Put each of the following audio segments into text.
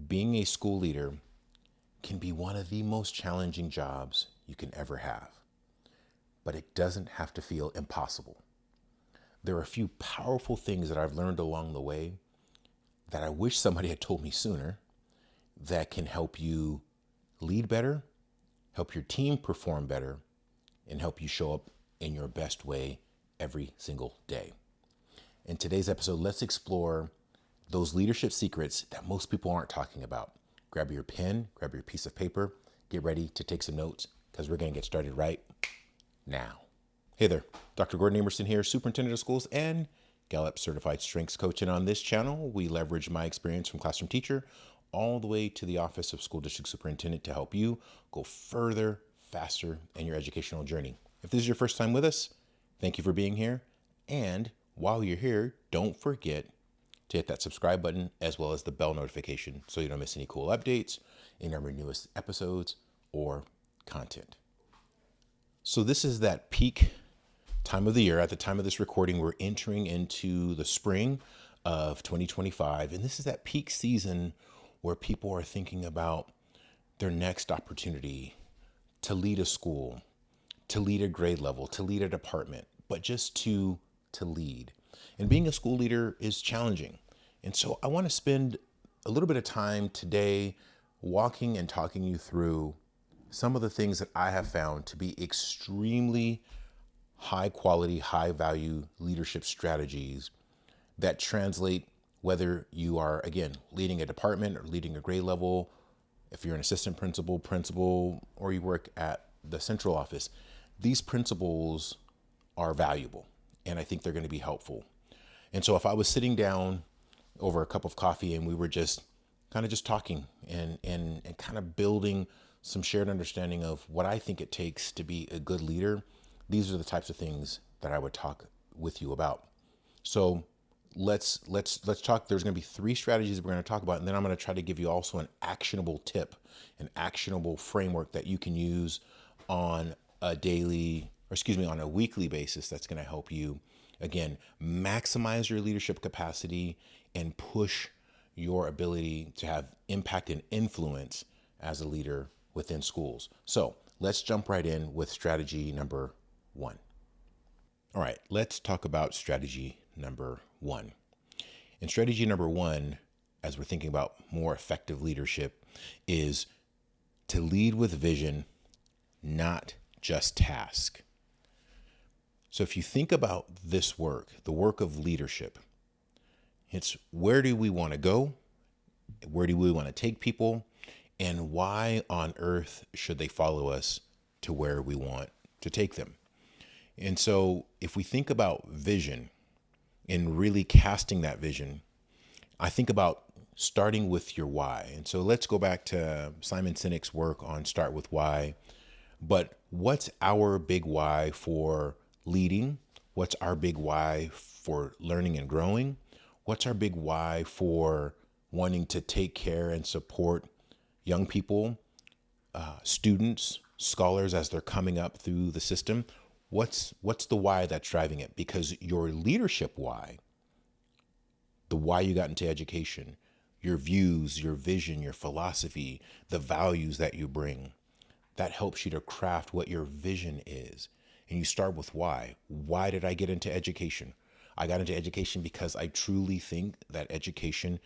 being a school leader can be one of the most challenging jobs you can ever have, but it doesn't have to feel impossible. There are a few powerful things that I've learned along the way that I wish somebody had told me sooner that can help you lead better, help your team perform better, and help you show up in your best way every single day. In today's episode, let's explore those leadership secrets that most people aren't talking about. Grab your pen, grab your piece of paper, get ready to take some notes because we're going to get started right now. Hey there, Dr. Gordon Amerson here, Superintendent of Schools and Gallup Certified Strengths Coach. And on this channel, we leverage my experience from classroom teacher all the way to the Office of School District Superintendent to help you go further, faster in your educational journey. If this is your first time with us, thank you for being here. And while you're here, don't forget to hit that subscribe button as well as the bell notification so you don't miss any cool updates in our newest episodes or content. So this is that peak time of the year. At the time of this recording, we're entering into the spring of 2025. And this is that peak season where people are thinking about their next opportunity to lead a school, to lead a grade level, to lead a department, but just to lead. And being a school leader is challenging. And so I want to spend a little bit of time today walking and talking you through some of the things that I have found to be extremely high quality, high value leadership strategies that translate whether you are, again, leading a department or leading a grade level, if you're an assistant principal, or you work at the central office. These principles are valuable, and I think they're going to be helpful. And so if I was sitting down over a cup of coffee and we were just talking and kind of building some shared understanding of what I think it takes to be a good leader, these are the types of things that I would talk with you about. So let's talk. There's going to be 3 strategies that we're going to talk about, and then I'm going to try to give you also an actionable tip, an actionable framework that you can use on a weekly basis that's going to help you, again, maximize your leadership capacity and push your ability to have impact and influence as a leader within schools. So let's jump right in with strategy number 1. All right, let's talk about strategy number 1. And strategy number 1, as we're thinking about more effective leadership, is to lead with vision, not just task. So if you think about this work, the work of leadership, it's where do we want to go? Where do we want to take people? And why on earth should they follow us to where we want to take them? And so if we think about vision and really casting that vision, I think about starting with your why. And so let's go back to Simon Sinek's work on Start With Why. But what's our big why for leading? What's our big why for learning and growing? What's our big why for wanting to take care and support young people, students, scholars as they're coming up through the system? What's the why that's driving it? Because your leadership why, the why you got into education, your views, your vision, your philosophy, the values that you bring, that helps you to craft what your vision is. And you start with why. Why did I get into education? I got into education because I truly think that education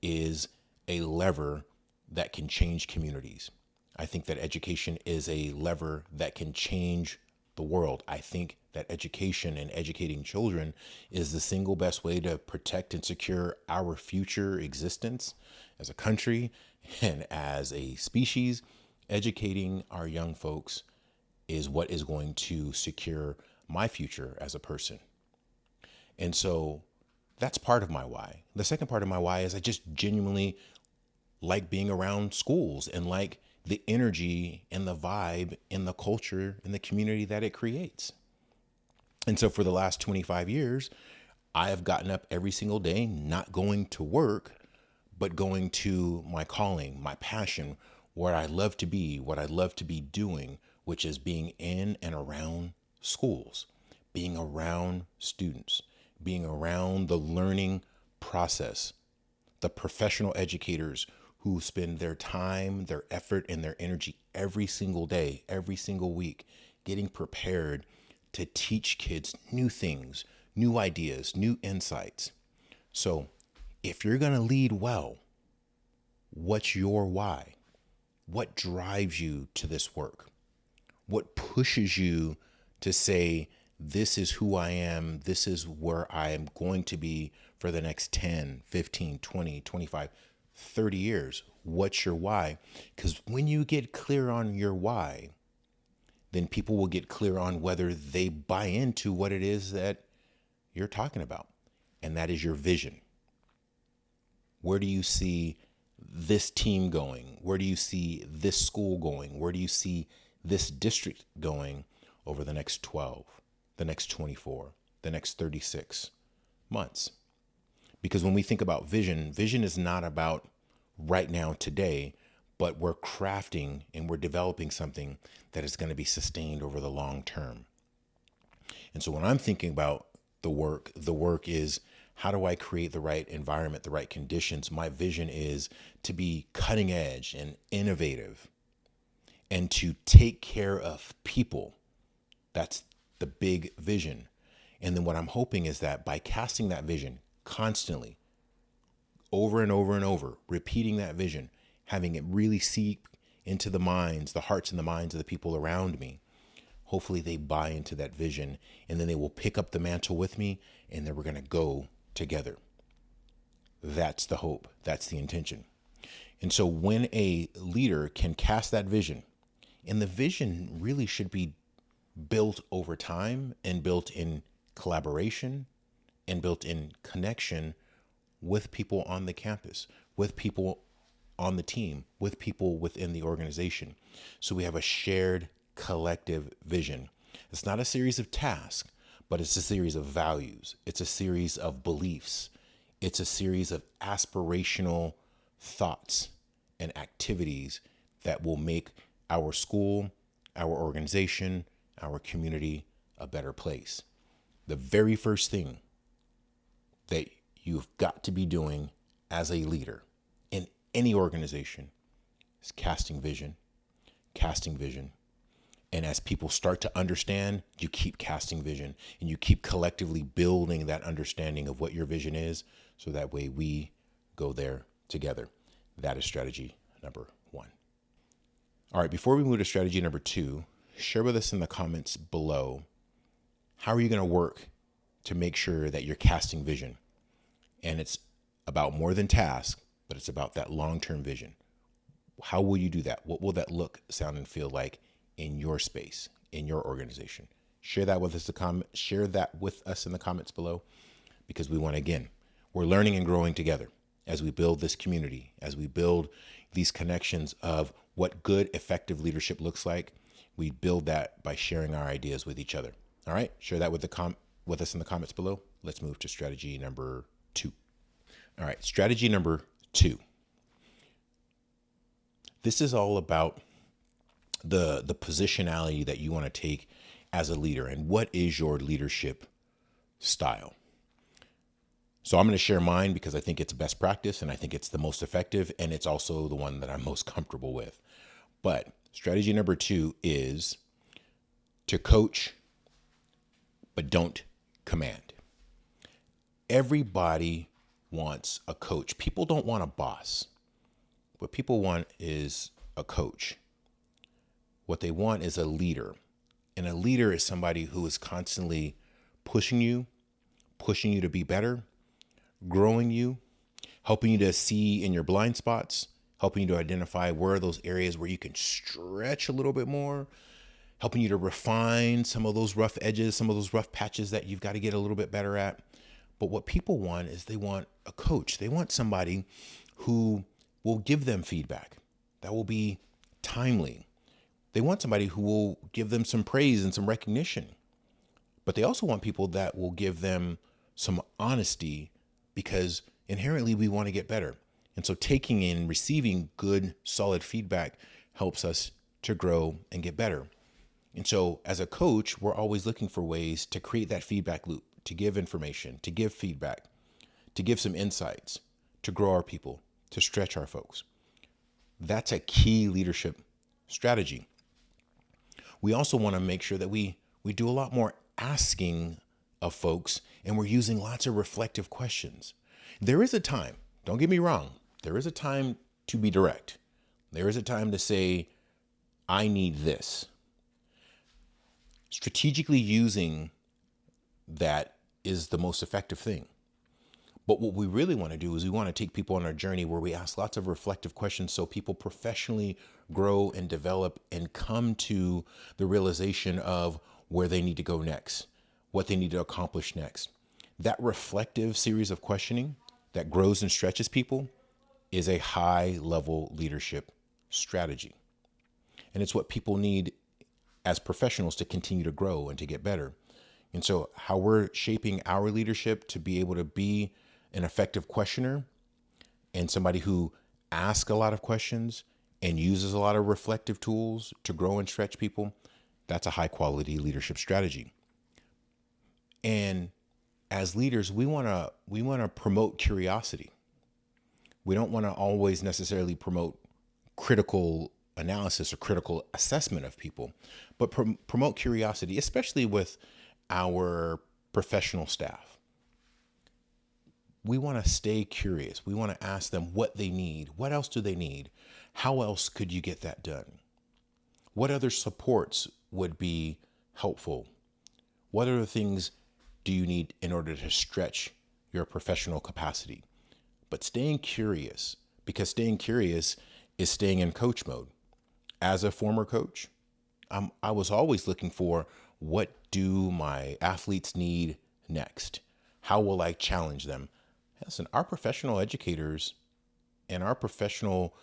is a lever that can change communities. I think that education is a lever that can change the world. I think that education and educating children is the single best way to protect and secure our future existence as a country and as a species. Educating our young folks is what is going to secure my future as a person. And so that's part of my why. The second part of my why is I just genuinely like being around schools and like the energy and the vibe and the culture and the community that it creates. And so for the last 25 years, I have gotten up every single day, not going to work, but going to my calling, my passion, where I love to be, what I love to be doing, which is being in and around schools, being around students, being around the learning process, the professional educators who spend their time, their effort, and their energy every single day, every single week, getting prepared to teach kids new things, new ideas, new insights. So if you're going to lead well, what's your why? What drives you to this work? What pushes you to say, this is who I am, this is where I am going to be for the next 10, 15, 20, 25, 30 years? What's your why? Because when you get clear on your why, then people will get clear on whether they buy into what it is that you're talking about. And that is your vision. Where do you see this team going? Where do you see this school going? Where do you see this district going over the next 12, the next 24, the next 36 months? Because when we think about vision, vision is not about right now, today, but we're crafting and we're developing something that is going to be sustained over the long term. And so when I'm thinking about the work is, how do I create the right environment, the right conditions? My vision is to be cutting edge and innovative and to take care of people. That's the big vision. And then what I'm hoping is that by casting that vision constantly, over and over and over, repeating that vision, having it really seep into the minds, the hearts and the minds of the people around me, hopefully they buy into that vision, and then they will pick up the mantle with me, and then we're going to go together. That's the hope. That's the intention. And so when a leader can cast that vision, and the vision really should be built over time and built in collaboration and built in connection with people on the campus, with people on the team, with people within the organization. So we have a shared collective vision. It's not a series of tasks, but it's a series of values. It's a series of beliefs. It's a series of aspirational thoughts and activities that will make our school, our organization, our community a better place. The very first thing that you've got to be doing as a leader in any organization is casting vision. And as people start to understand, you keep casting vision and you keep collectively building that understanding of what your vision is. So that way we go there together. That is strategy number 1. All right, before we move to strategy number 2, share with us in the comments below, how are you going to work to make sure that you're casting vision? And it's about more than tasks, but it's about that long-term vision. How will you do that? What will that look, sound, and feel like in your space, in your organization? Share that with us in the comments below, because we want to, again, we're learning and growing together as we build this community, as we build these connections of what good, effective leadership looks like. We build that by sharing our ideas with each other. All right, share that with us in the comments below. Let's move to strategy number 2. All right, strategy number 2. This is all about the positionality that you want to take as a leader, and what is your leadership style. So I'm going to share mine because I think it's best practice and I think it's the most effective, and it's also the one that I'm most comfortable with. But strategy number 2 is to coach, but don't command. Everybody wants a coach. People don't want a boss. What people want is a coach. What they want is a leader. And a leader is somebody who is constantly pushing you to be better, growing you, helping you to see in your blind spots, helping you to identify where are those areas where you can stretch a little bit more, helping you to refine some of those rough edges, some of those rough patches that you've got to get a little bit better at. But what people want is they want a coach. They want somebody who will give them feedback that will be timely. They want somebody who will give them some praise and some recognition. But they also want people that will give them some honesty, because inherently we want to get better. And so taking in, receiving good, solid feedback helps us to grow and get better. And so as a coach, we're always looking for ways to create that feedback loop, to give information, to give feedback, to give some insights, to grow our people, to stretch our folks. That's a key leadership strategy. We also want to make sure that we do a lot more asking of folks, and we're using lots of reflective questions. There is a time, don't get me wrong, there is a time to be direct. There is a time to say, I need this. Strategically using that is the most effective thing. But what we really want to do is we want to take people on our journey where we ask lots of reflective questions so people professionally grow and develop and come to the realization of where they need to go next, what they need to accomplish next. That reflective series of questioning that grows and stretches people is a high level leadership strategy. And it's what people need as professionals to continue to grow and to get better. And so how we're shaping our leadership to be able to be an effective questioner and somebody who asks a lot of questions and uses a lot of reflective tools to grow and stretch people, that's a high quality leadership strategy. And as leaders, we want to promote curiosity. We don't want to always necessarily promote critical analysis or critical assessment of people, but promote curiosity, especially with our professional staff. We want to stay curious. We want to ask them what they need. What else do they need? How else could you get that done? What other supports would be helpful? What other things do you need in order to stretch your professional capacity? But staying curious, because staying curious is staying in coach mode. As a former coach, I was always looking for, what do my athletes need next? How will I challenge them? Listen, our professional educators and our professional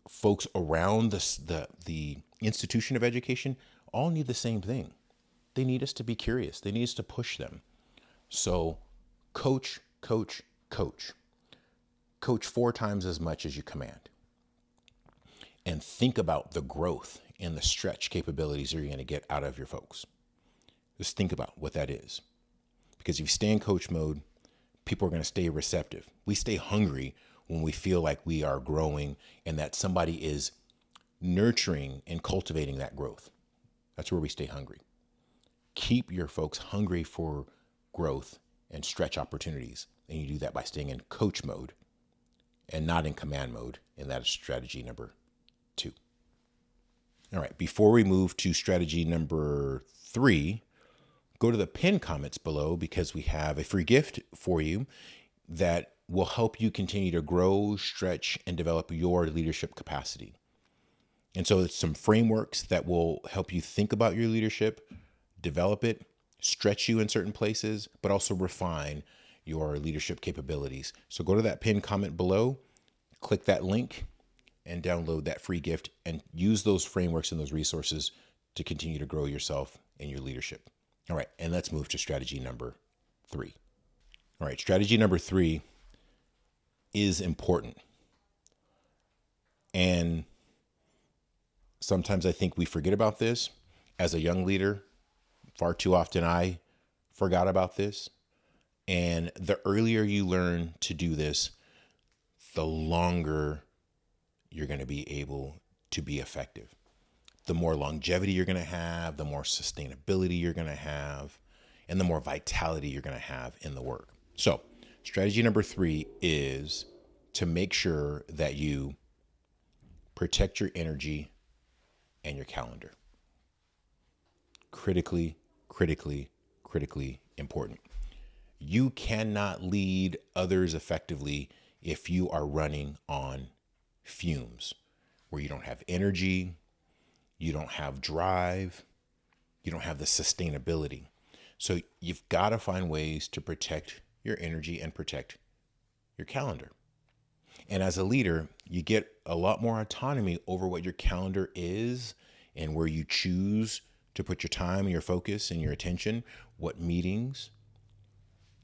folks around the institution of education all need the same thing. They need us to be curious. They need us to push them. So coach, coach, coach. Coach 4 times as much as you command. And think about the growth and the stretch capabilities you're going to get out of your folks. Just think about what that is. Because if you stay in coach mode, people are going to stay receptive. We stay hungry when we feel like we are growing and that somebody is nurturing and cultivating that growth. That's where we stay hungry. Keep your folks hungry for growth and stretch opportunities. And you do that by staying in coach mode and not in command mode. And that is strategy number 2. All right, before we move to strategy number 3, go to the pinned comments below because we have a free gift for you that will help you continue to grow, stretch, and develop your leadership capacity. And so it's some frameworks that will help you think about your leadership, develop it, stretch you in certain places, but also refine your leadership capabilities. So go to that pinned comment below, click that link, and download that free gift and use those frameworks and those resources to continue to grow yourself and your leadership. All right, and let's move to strategy number 3. All right, strategy number 3 is important. And sometimes I think we forget about this. As a young leader, far too often I forgot about this. And the earlier you learn to do this, the longer you're going to be able to be effective. The more longevity you're going to have, the more sustainability you're going to have, and the more vitality you're going to have in the work. So strategy number 3 is to make sure that you protect your energy and your calendar. Critically, critically, critically important. You cannot lead others effectively if you are running on fumes, where you don't have energy, you don't have drive, you don't have the sustainability. So you've got to find ways to protect your energy and protect your calendar. And as a leader, you get a lot more autonomy over what your calendar is and where you choose to put your time and your focus and your attention, what meetings.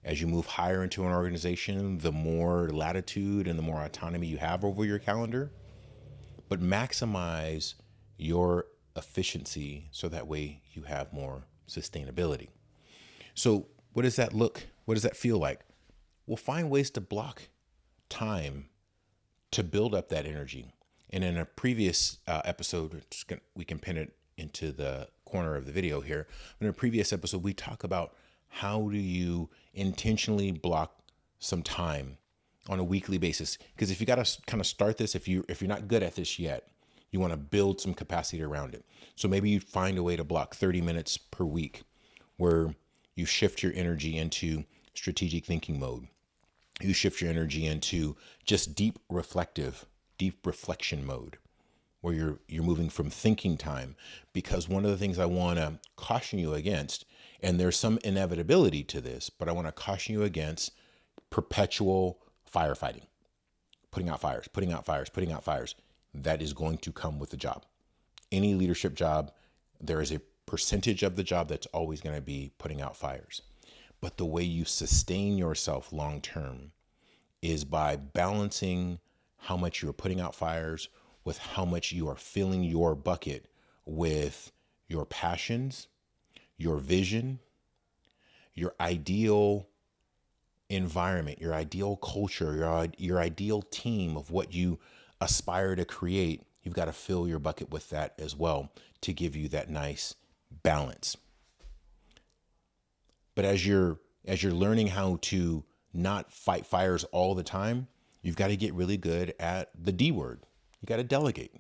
As you move higher into an organization, the more latitude and the more autonomy you have over your calendar, but maximize your efficiency so that way you have more sustainability. So what does that look? What does that feel like? Well, find ways to block time to build up that energy. And in a previous episode, we can pin it into the corner of the video here. In a previous episode, we talk about how do you intentionally block some time on a weekly basis. Because if you got to kind of start this, if you're not good at this yet, you want to build some capacity around it. So maybe you find a way to block 30 minutes per week where you shift your energy into strategic thinking mode. You shift your energy into just deep reflection mode, where you're moving from thinking time. Because one of the things I want to caution you against, and there's some inevitability to this, but I want to caution you against perpetual firefighting, putting out fires, putting out fires, putting out fires. That is going to come with the job. Any leadership job, there is a percentage of the job that's always going to be putting out fires. But the way you sustain yourself long term is by balancing how much you're putting out fires with how much you are filling your bucket with your passions, your vision, your ideal environment, your ideal culture, your ideal team of what you aspire to create. You've got to fill your bucket with that as well to give you that nice balance. But as you're learning how to not fight fires all the time, you've got to get really good at the D word. You got to delegate.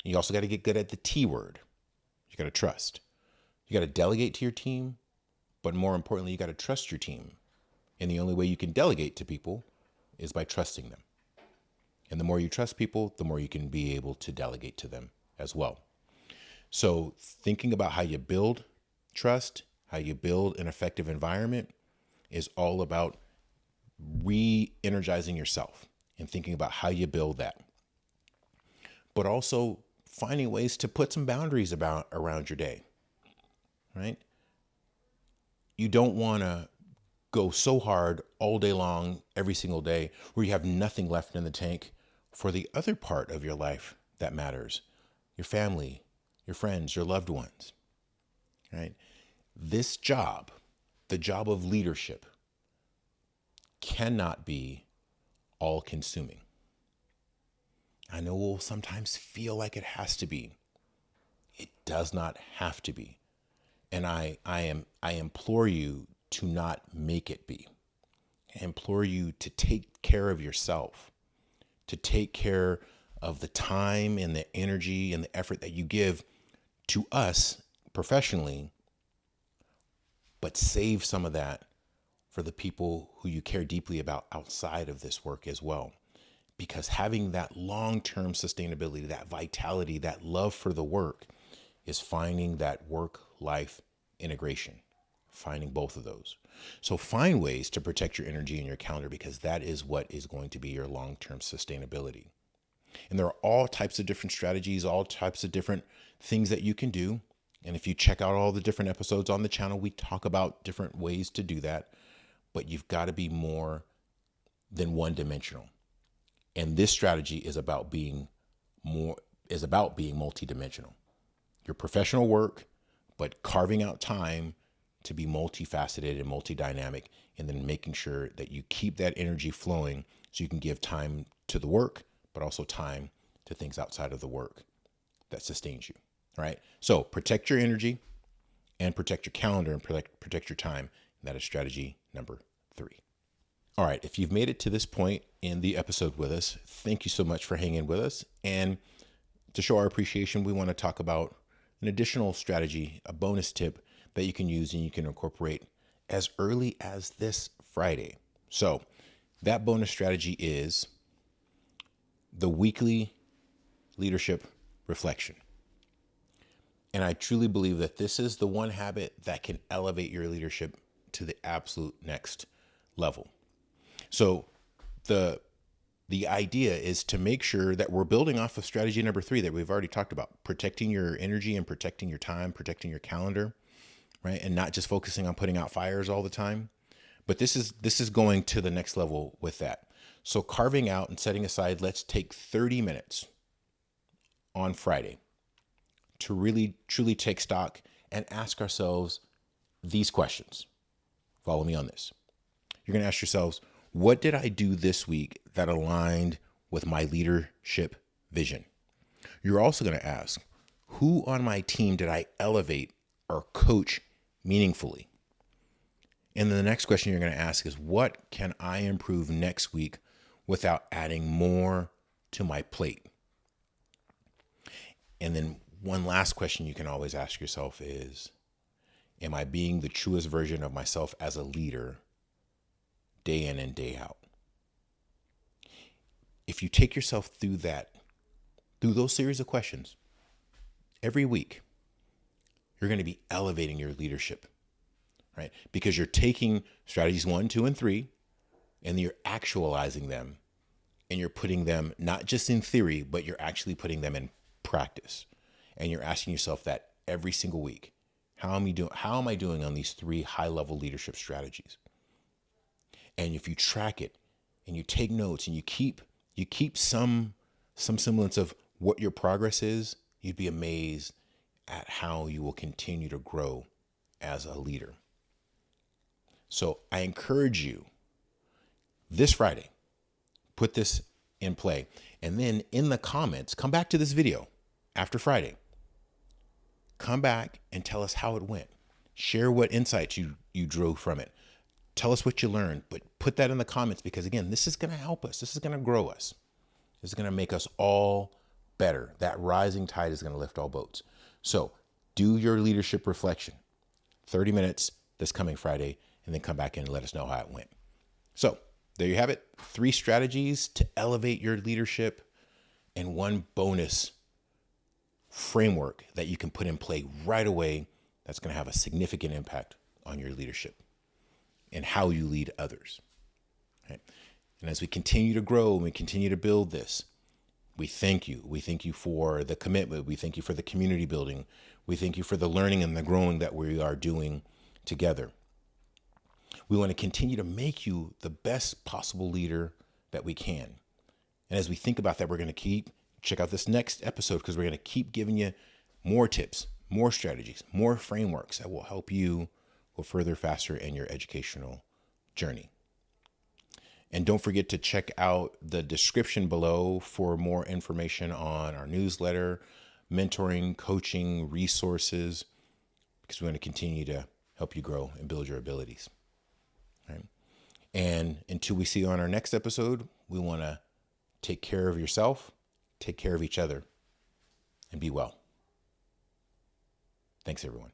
You also got to get good at the T word. You got to trust. You got to delegate to your team, but more importantly, you got to trust your team. And the only way you can delegate to people is by trusting them. And the more you trust people, the more you can be able to delegate to them as well. So thinking about how you build trust, how you build an effective environment is all about re-energizing yourself and thinking about how you build that. But also finding ways to put some boundaries around your day, right? You don't want to go so hard all day long, every single day, where you have nothing left in the tank for the other part of your life that matters. Your family, your friends, your loved ones, right? This job, the job of leadership, cannot be all consuming. I know we'll sometimes feel like it has to be. It does not have to be. And I implore you to not make it be. I implore you to take care of yourself, to take care of the time and the energy and the effort that you give to us professionally, but save some of that for the people who you care deeply about outside of this work as well. Because having that long-term sustainability, that vitality, that love for the work is finding that work-life integration, finding both of those. So find ways to protect your energy and your calendar, because that is what is going to be your long-term sustainability. And there are all types of different strategies, all types of different things that you can do. And if you check out all the different episodes on the channel, we talk about different ways to do that. But you've got to be more than one-dimensional. And this strategy is about being multidimensional. Your professional work, but carving out time to be multifaceted and multidynamic, and then making sure that you keep that energy flowing so you can give time to the work, but also time to things outside of the work that sustains you. All right. So protect your energy and protect your calendar and protect your time. And that is strategy number 3. All right. If you've made it to this point in the episode with us, thank you so much for hanging with us. And to show our appreciation, we want to talk about an additional strategy, a bonus tip that you can use and you can incorporate as early as this Friday. So that bonus strategy is the weekly leadership reflection. And I truly believe that this is the one habit that can elevate your leadership to the absolute next level. So the idea is to make sure that we're building off of strategy number 3 that we've already talked about, protecting your energy and protecting your time, protecting your calendar, right? And not just focusing on putting out fires all the time. But this is going to the next level with that. So carving out and setting aside, let's take 30 minutes on Friday to really, truly take stock and ask ourselves these questions. Follow me on this. You're going to ask yourselves, what did I do this week that aligned with my leadership vision. You're also going to ask, who on my team did I elevate or coach meaningfully? And then the next question you're going to ask is, what can I improve next week without adding more to my plate? And then one last question you can always ask yourself is, am I being the truest version of myself as a leader day in and day out? If you take yourself through those series of questions every week, you're going to be elevating your leadership, right? Because you're taking strategies 1, 2, and 3, and you're actualizing them, and you're putting them not just in theory, but you're actually putting them in practice. And you're asking yourself that every single week. How am I doing on these 3 high-level leadership strategies? And if you track it and you take notes and you keep some semblance of what your progress is, you'd be amazed at how you will continue to grow as a leader. So I encourage you this Friday, put this in play. And then in the comments, come back to this video after Friday. Come back and tell us how it went. Share what insights you drew from it. Tell us what you learned, but put that in the comments, because again, this is going to help us. This is going to grow us. This is going to make us all better. That rising tide is going to lift all boats. So do your leadership reflection, 30 minutes this coming Friday, and then come back in and let us know how it went. So there you have it. 3 strategies to elevate your leadership and 1 bonus framework that you can put in play right away that's going to have a significant impact on your leadership and how you lead others. Right? And as we continue to grow and we continue to build this, we thank you. We thank you for the commitment. We thank you for the community building. We thank you for the learning and the growing that we are doing together. We want to continue to make you the best possible leader that we can. And as we think about that, we're going to check out this next episode, because we're going to keep giving you more tips, more strategies, more frameworks that will help you go further, faster in your educational journey. And don't forget to check out the description below for more information on our newsletter, mentoring, coaching, resources, because we want to continue to help you grow and build your abilities. Right? And until we see you on our next episode, we want to take care of yourself, take care of each other, and be well. Thanks, everyone.